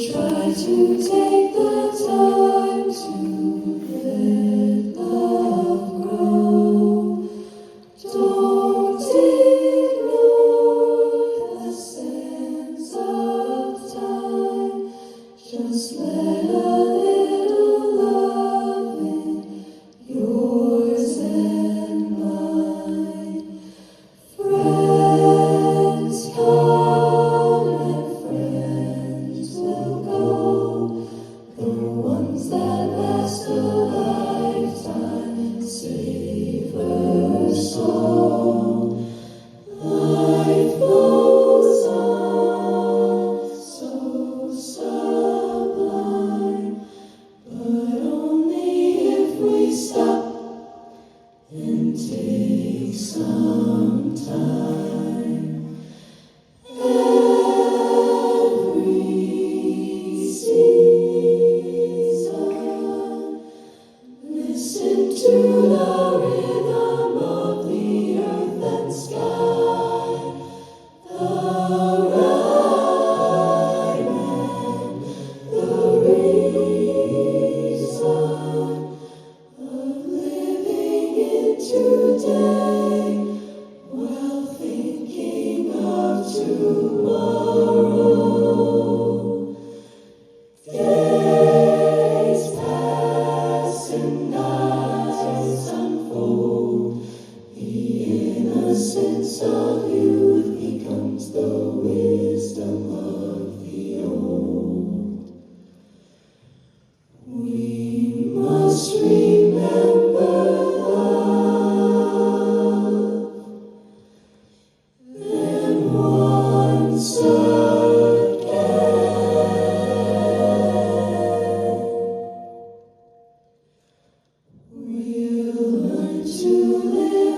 Try to take the time to let love grow. Don't ignore the sense of time. Just let a little love in yours and mine. Friends come and friends will go. The ones that last a lifetime savor song. Life goes on, so sublime, but only if we stop and take some time. Every season, listen to the rhythm of the earth and sky. The rhyme and the reason of living in today while thinking of tomorrow. Days pass and nights unfold. The innocence of youth becomes the wisdom of the old. We must remember love, and once again we'll learn to live.